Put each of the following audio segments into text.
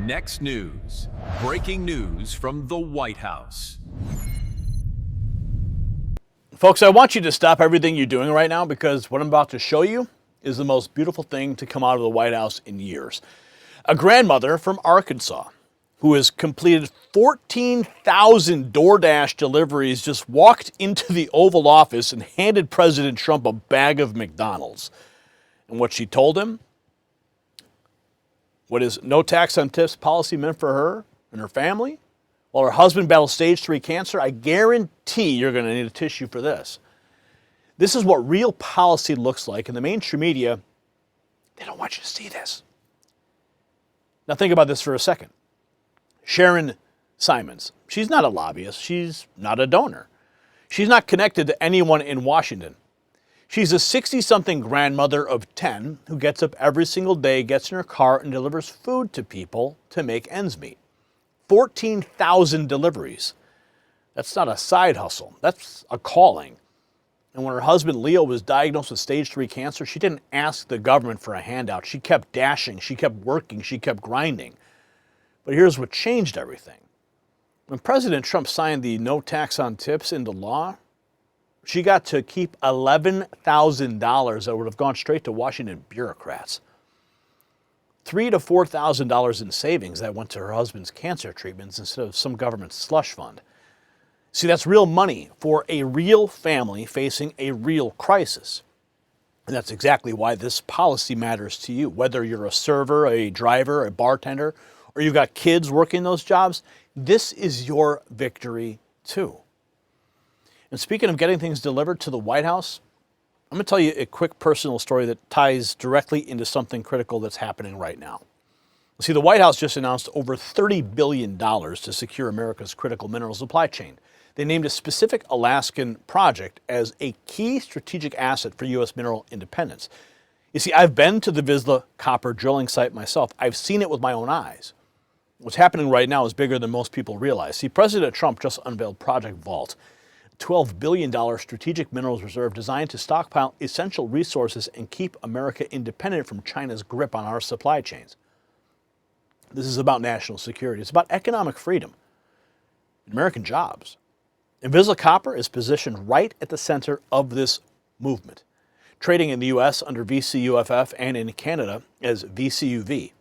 Next news. Breaking news from the White House. Folks, I want you to stop everything you're doing right now because what I'm about to show you is the most beautiful thing to come out of the White House in years. A grandmother from Arkansas who has completed 14,000 DoorDash deliveries just walked into the Oval Office and handed President Trump a bag of McDonald's. And what she told him? What is no tax on tips policy meant for her and her family? While her husband battles stage 3 cancer, I guarantee you're going to need a tissue for this. This is what real policy looks like, and the mainstream media, they don't want you to see this. Now think about this for a second. Sharon Simons, she's not a lobbyist. She's not a donor. She's not connected to anyone in Washington. She's a 60-something grandmother of 10 who gets up every single day, gets in her car, and delivers food to people to make ends meet. 14,000 deliveries. That's not a side hustle. That's a calling. And when her husband Leo was diagnosed with stage 3 cancer, she didn't ask the government for a handout. She kept dashing. She kept working. She kept grinding. But here's what changed everything. When President Trump signed the no tax on tips into law, she got to keep $11,000 that would have gone straight to Washington bureaucrats. $3,000 to $4,000 in savings that went to her husband's cancer treatments instead of some government slush fund. See, that's real money for a real family facing a real crisis. And that's exactly why this policy matters to you. Whether you're a server, a driver, a bartender, or you've got kids working those jobs, this is your victory too. And speaking of getting things delivered to the White House, I'm going to tell you a quick personal story that ties directly into something critical that's happening right now. See, the White House just announced over $30 billion to secure America's critical mineral supply chain. They named a specific Alaskan project as a key strategic asset for U.S. mineral independence. You see, I've been to the Vizsla copper drilling site myself. I've seen it with my own eyes. What's happening right now is bigger than most people realize. See, President Trump just unveiled Project Vault, a $12 billion strategic minerals reserve designed to stockpile essential resources and keep America independent from China's grip on our supply chains. This is about national security. It's about economic freedom, American jobs. And Vizsla Copper is positioned right at the center of this movement, trading in the U.S. under VCUFF and in Canada as VCU.V.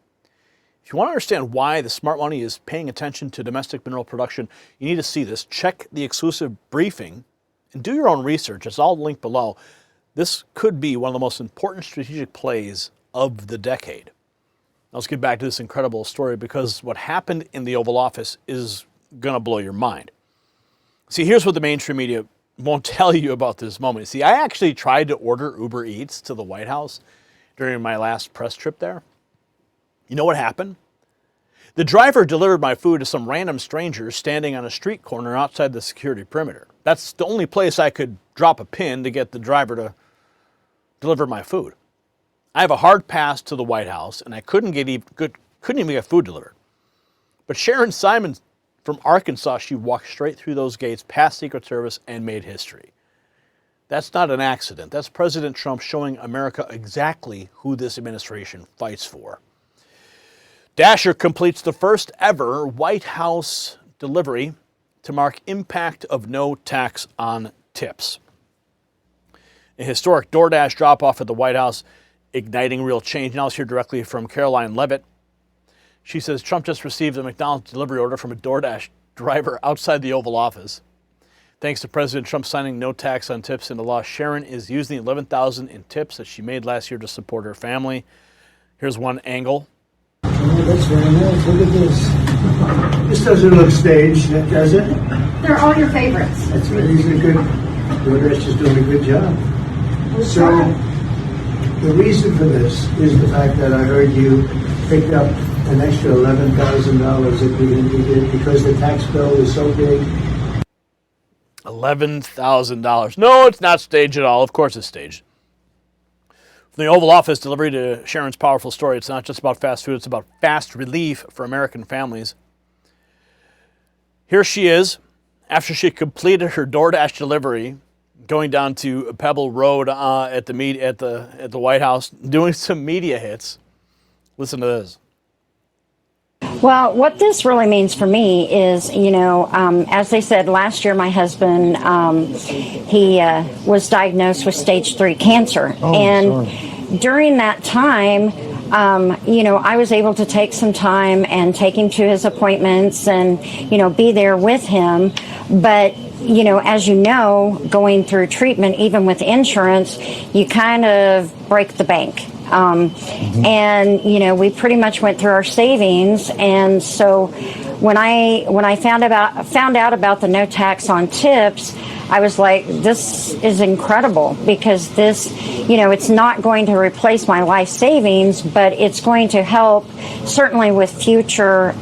If you want to understand why the smart money is paying attention to domestic mineral production, you need to see this. Check the exclusive briefing and do your own research. It's all linked below. This could be one of the most important strategic plays of the decade. Now let's get back to this incredible story because what happened in the Oval Office is going to blow your mind. See, here's what the mainstream media won't tell you about this moment. See, I actually tried to order Uber Eats to the White House during my last press trip there. You know what happened? The driver delivered my food to some random stranger standing on a street corner outside the security perimeter. That's the only place I could drop a pin to get the driver to deliver my food. I have a hard pass to the White House, and I couldn't even get food delivered. But Sharon Simmons from Arkansas, she walked straight through those gates, past Secret Service, and made history. That's not an accident. That's President Trump showing America exactly who this administration fights for. Dasher completes the first ever White House delivery to mark impact of no tax on tips. A historic DoorDash drop-off at the White House, igniting real change. Now let's hear directly from Caroline Levitt. She says Trump just received a McDonald's delivery order from a DoorDash driver outside the Oval Office. Thanks to President Trump signing no tax on tips into law, Sharon is using the $11,000 in tips that she made last year to support her family. Here's one angle. Oh, that's very nice. Look at this. This doesn't look staged, does it? They're all your favorites. That's right. These are good. DoorDash is doing a good job. So, the reason for this is the fact that I heard you picked up an extra $11,000 that we did because the tax bill is so big. $11,000. No, it's not staged at all. Of course it's staged. From the Oval Office delivery to Sharon's powerful story, it's not just about fast food, it's about fast relief for American families. Here she is, after she completed her DoorDash delivery, going down to Pebble Road at the White House, doing some media hits. Listen to this. Well, what this really means for me is, as they said last year, my husband, he was diagnosed with stage 3 cancer. During that time, I was able to take some time and take him to his appointments and, be there with him. But, as you know, going through treatment, even with insurance, you kind of break the bank. And, we pretty much went through our savings. And so when I found out about the no tax on tips, I was like, this is incredible, because this, it's not going to replace my life savings, but it's going to help certainly with future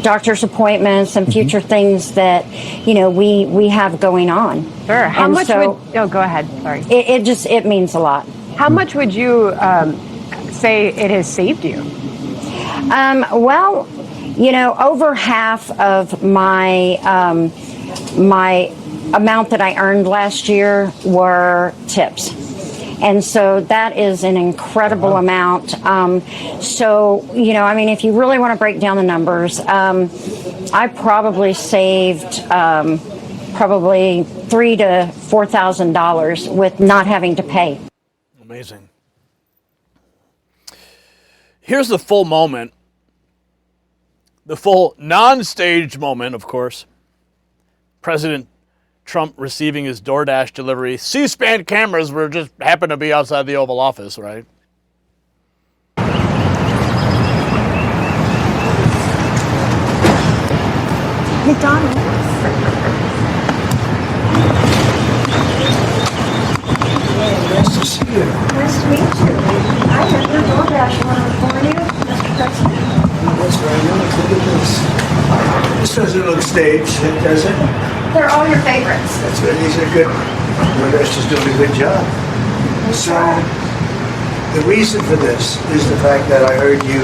doctor's appointments and future things that, we have going on. Sure. How much go ahead. Sorry. It means a lot. How much would you say it has saved you? Well, over half of my my amount that I earned last year were tips. And so that is an incredible amount. So, if you really want to break down the numbers, I probably saved probably $3,000 to $4,000 with not having to pay. Amazing. Here's the full moment. The full non-staged moment, of course. President Trump receiving his DoorDash delivery. C-SPAN cameras were just happened to be outside the Oval Office, right? McDonald's. Nice to see you. Nice to meet you. I have your DoorDash order for you, Mr. President. That's very nice. Look at this. This doesn't look staged, does it? They're all your favorites. That's good. These are good. DoorDash is doing a good job. So, the reason for this is the fact that I heard you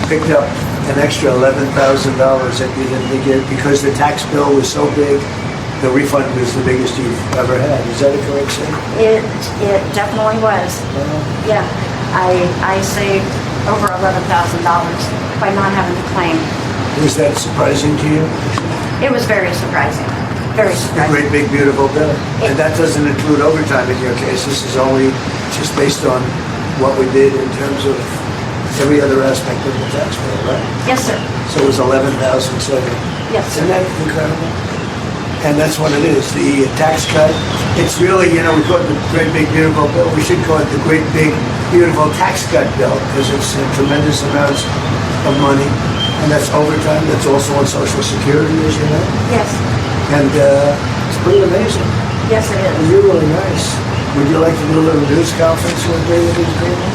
picked up an extra $11,000 that you didn't get because the tax bill was so big. The refund was the biggest you've ever had. Is that a correct statement? It definitely was. Yeah, I saved over $11,000 by not having to claim. Was that surprising to you? It was very surprising. Very A surprising. great big beautiful bill. And that doesn't include overtime in your case. This is only just based on what we did in terms of every other aspect of the tax bill, right? Yes, sir. So it was 11,000 savings. Yes, sir. Isn't that incredible? And that's what it is, the tax cut. It's really, we call it the great big beautiful bill. We should call it the great big beautiful tax cut bill because it's tremendous amounts of money. And that's overtime. That's also on Social Security, as you know. Yes. And it's pretty amazing. Yes, it is. And you're really nice. Would you like to do a little news conference with me with these people?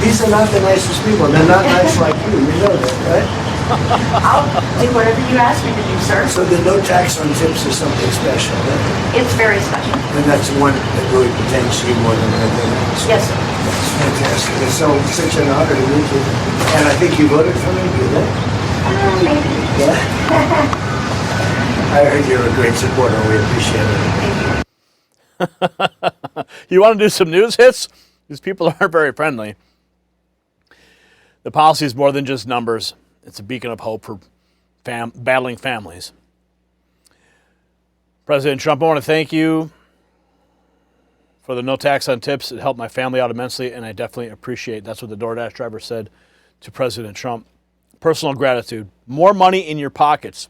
These are not the nicest people. They're not nice like you. You know that, right? I'll do whatever you ask me to do, sir. So the no tax on tips is something special, right? It's very special. And that's one that really pertains to you more than anything else. Yes, sir. That's fantastic. It's so such an honor to meet you. And I think you voted for me, did you? Maybe. Yeah. I heard you're a great supporter. We appreciate it. You want to do some news hits? These people aren't very friendly. The policy is more than just numbers. It's a beacon of hope for battling families. President Trump, I want to thank you for the no tax on tips. It helped my family out immensely, and I definitely appreciate it. That's what the DoorDash driver said to President Trump. Personal gratitude. More money in your pockets.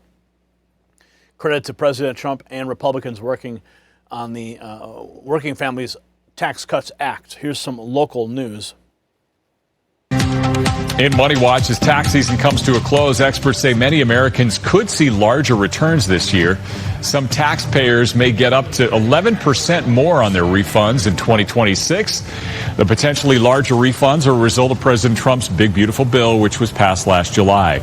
Credit to President Trump and Republicans working on the Working Families Tax Cuts Act. Here's some local news. In Money Watch, as tax season comes to a close, experts say many Americans could see larger returns this year. Some taxpayers may get up to 11% more on their refunds in 2026. The potentially larger refunds are a result of President Trump's big, beautiful bill, which was passed last July.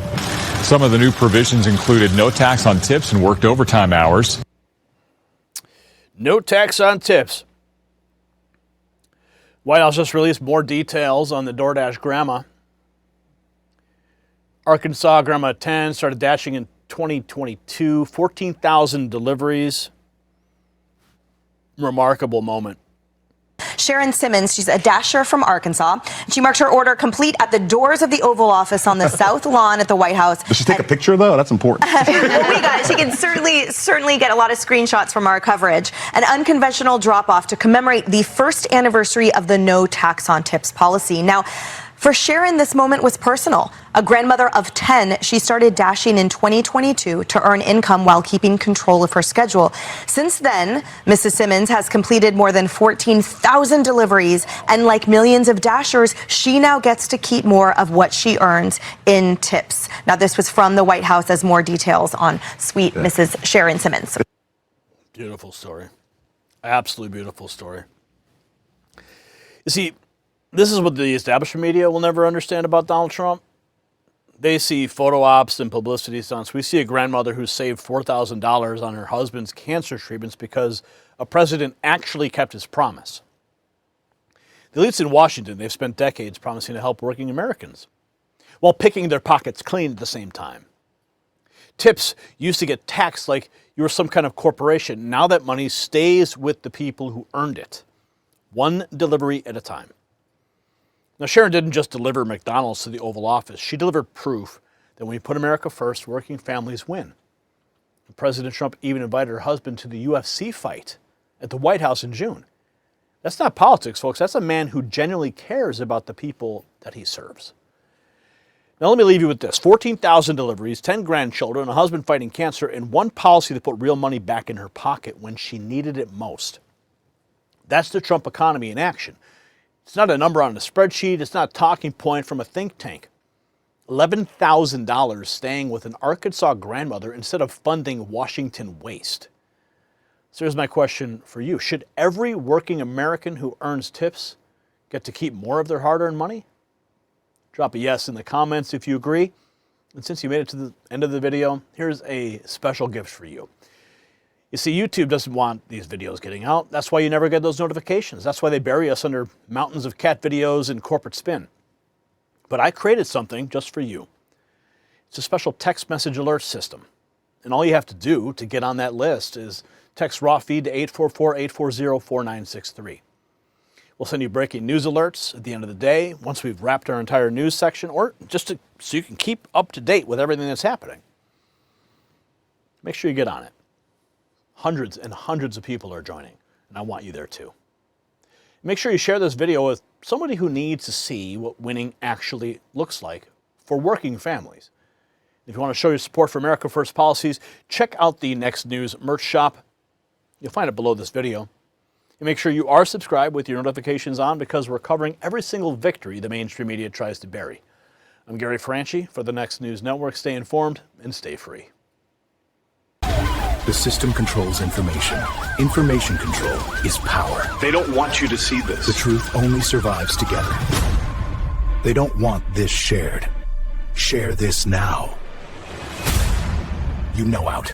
Some of the new provisions included no tax on tips and worked overtime hours. No tax on tips. White House just released more details on the DoorDash grandma. Arkansas grandma 10 started dashing in 2022, 14,000 deliveries. Remarkable moment. Sharon Simmons, she's a dasher from Arkansas. She marked her order complete at the doors of the Oval Office on the South Lawn at the White House. Does she take a picture, though? That's important. We got it. She can certainly get a lot of screenshots from our coverage. An unconventional drop-off to commemorate the first anniversary of the no tax on tips policy. Now, for Sharon, this moment was personal. A grandmother of 10, she started dashing in 2022 to earn income while keeping control of her schedule. Since then, Mrs. Simmons has completed more than 14,000 deliveries, and like millions of dashers, she now gets to keep more of what she earns in tips. Now, this was from the White House as more details on sweet Mrs. Sharon Simmons. Beautiful story. Absolutely beautiful story. You see, this is what the establishment media will never understand about Donald Trump. They see photo ops and publicity stunts. We see a grandmother who saved $4,000 on her husband's cancer treatments because a president actually kept his promise. The elites in Washington, they've spent decades promising to help working Americans while picking their pockets clean at the same time. Tips used to get taxed like you were some kind of corporation. Now that money stays with the people who earned it, one delivery at a time. Now, Sharon didn't just deliver McDonald's to the Oval Office. She delivered proof that when you put America first, working families win. And President Trump even invited her husband to the UFC fight at the White House in June. That's not politics, folks. That's a man who genuinely cares about the people that he serves. Now, let me leave you with this. 14,000 deliveries, 10 grandchildren, a husband fighting cancer, and one policy that put real money back in her pocket when she needed it most. That's the Trump economy in action. It's not a number on a spreadsheet. It's not a talking point from a think tank. $11,000 staying with an Arkansas grandmother instead of funding Washington waste. So here's my question for you. Should every working American who earns tips get to keep more of their hard-earned money? Drop a yes in the comments if you agree. And since you made it to the end of the video, here's a special gift for you. You see, YouTube doesn't want these videos getting out. That's why you never get those notifications. That's why they bury us under mountains of cat videos and corporate spin. But I created something just for you. It's a special text message alert system. And all you have to do to get on that list is text raw feed to 844-840-4963. We'll send you breaking news alerts at the end of the day once we've wrapped our entire news section, or just so you can keep up to date with everything that's happening. Make sure you get on it. Hundreds and hundreds of people are joining, and I want you there too. Make sure you share this video with somebody who needs to see what winning actually looks like for working families. If you want to show your support for America First policies, check out the Next News merch shop. You'll find it below this video. And make sure you are subscribed with your notifications on, because we're covering every single victory the mainstream media tries to bury. I'm Gary Franchi for the Next News Network. Stay informed and stay free. The system controls information. Information control is power. They don't want you to see this. The truth only survives together. They don't want this shared. Share this now. You know out.